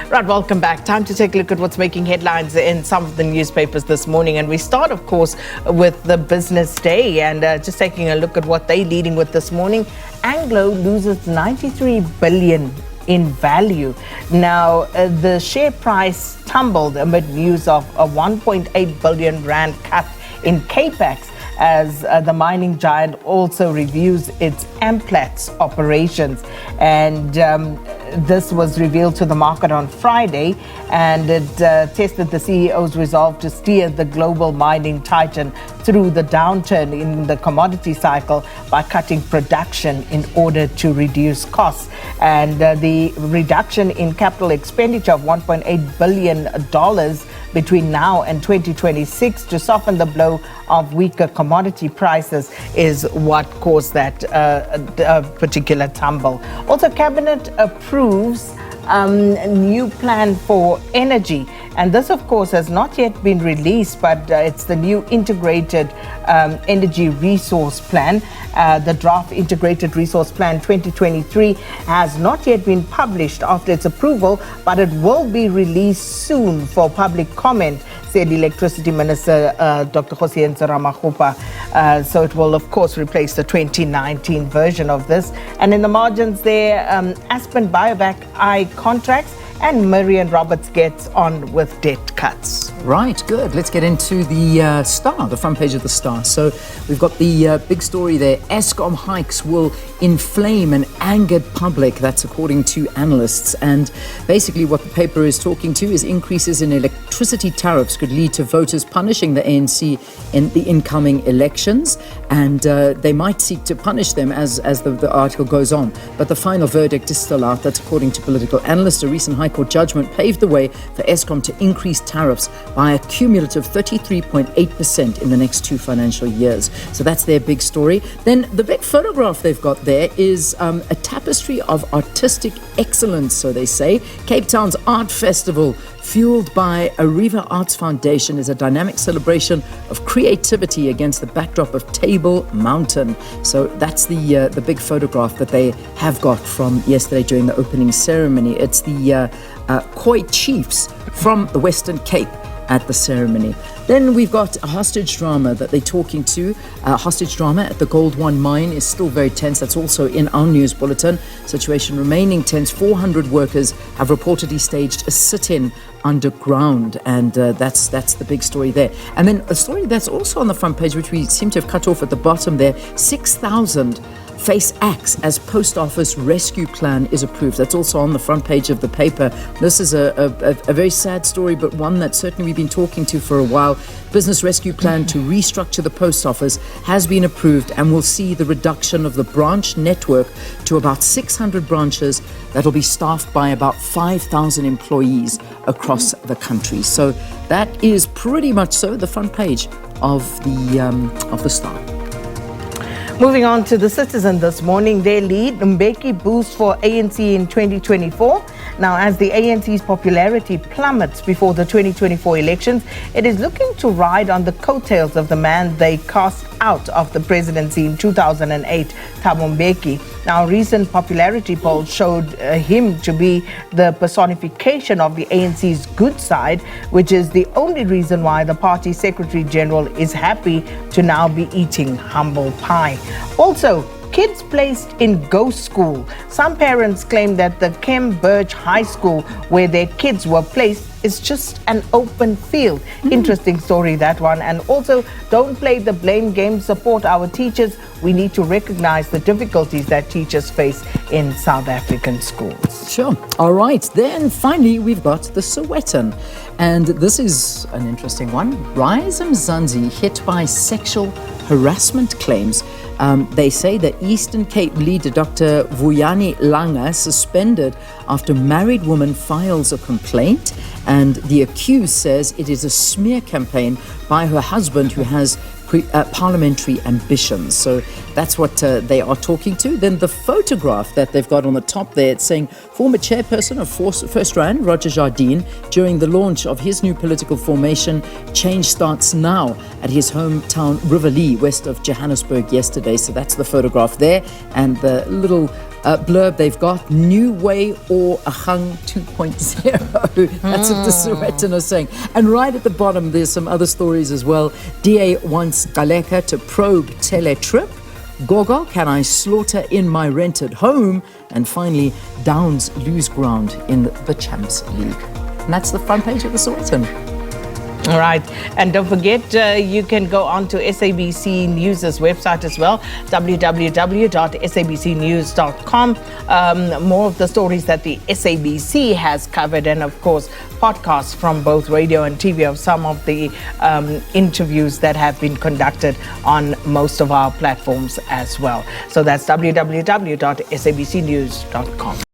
Right, welcome back. Time to take a look at what's making headlines in some of the newspapers this morning. And we start, of course, with the business day and just taking a look at what they're leading with this morning. Anglo loses 93 billion in value. Now, the share price tumbled amid news of a 1.8 billion rand cut in capex as the mining giant also reviews its Amplats operations. And this was revealed to the market on Friday, and it tested the CEO's resolve to steer the global mining titan through the downturn in the commodity cycle by cutting production in order to reduce costs. And the reduction in capital expenditure of $1.8 billion between now and 2026 to soften the blow of weaker commodity prices is what caused that particular tumble. Also, Cabinet approves a new plan for energy. And this, of course, has not yet been released, but it's the new integrated energy resource plan. The draft integrated resource plan 2023 has not yet been published after its approval, but it will be released soon for public comment, said Electricity Minister Dr. Sowetan and So it will, of course, replace the 2019 version of this. And in the margins there, Aspen Biovac I contracts, and Marion Roberts gets on with debt cuts. Right, good. Let's get into the Star, the front page of the Star. So we've got the big story there. Eskom hikes will inflame an angered public. That's according to analysts. And basically what the paper is talking to is increases in electricity tariffs could lead to voters punishing the ANC in the incoming elections. And they might seek to punish them as the article goes on. But the final verdict is still out. That's according to political analysts. A recent High Court judgment paved the way for Eskom to increase tariffs by a cumulative 33.8% in the next 2 financial years. So that's their big story. Then the big photograph they've got there is a tapestry of artistic excellence, so they say. Cape Town's Art Festival, fueled by Arriva Arts Foundation, is a dynamic celebration of creativity against the backdrop of Table Mountain. So that's the big photograph that they have got from yesterday during the opening ceremony. It's the Khoi chiefs from the Western Cape at the ceremony. Then we've got a hostage drama that they're talking to. Hostage drama at the Gold One mine is still very tense. That's also in our news bulletin. Situation remaining tense. 400 workers have reportedly staged a sit-in underground, and that's the big story there. And then a story that's also on the front page, which we seem to have cut off at the bottom there. 6,000 face axe as post office rescue plan is approved. That's also on the front page of the paper. This is a very sad story, but one that certainly we've been talking to for a while. Business rescue plan to restructure the post office has been approved and will see the reduction of the branch network to about 600 branches that will be staffed by about 5,000 employees across the country. So that is pretty much so the front page of the Star. Moving on to the Citizen this morning, their lead, Mbeki boost for ANC in 2024. Now, as the ANC's popularity plummets before the 2024 elections, it is looking to ride on the coattails of the man they cast out of the presidency in 2008, Thabo Mbeki. Now, recent popularity polls showed him to be the personification of the ANC's good side, which is the only reason why the party Secretary General is happy to now be eating humble pie. Also, kids placed in ghost school. Some parents claim that the Kem Birch High School where their kids were placed is just an open field. Interesting story, that one. And also, don't play the blame game, support our teachers. We need to recognize the difficulties that teachers face in South African schools. Sure. All right. Then finally, we've got the Sowetan. And this is an interesting one. Rise Mzansi hit by sexual harassment claims. They say that Eastern Cape leader Dr. Vuyani Langa suspended after married woman files a complaint, and the accused says it is a smear campaign by her husband who has parliamentary ambitions. So that's what they are talking to. Then the photograph that they've got on the top there, it's saying former chairperson of First Rand, Roger Jardine, during the launch of his new political formation, Change Starts Now, at his hometown Riverlea, west of Johannesburg yesterday. So that's the photograph there, and the little blurb they've got, new way or Ahang 2.0. That's what the Sowetan are saying. And right at the bottom, there's some other stories as well. DA wants Galeka to probe teletrip. Gogo, can I slaughter in my rented home? And finally, Downs lose ground in the Champs League. And that's the front page of the Sowetan. All right. And don't forget, you can go on to SABC News' website as well, www.sabcnews.com. More of the stories that the SABC has covered, and of course, podcasts from both radio and TV of some of the interviews that have been conducted on most of our platforms as well. So that's www.sabcnews.com.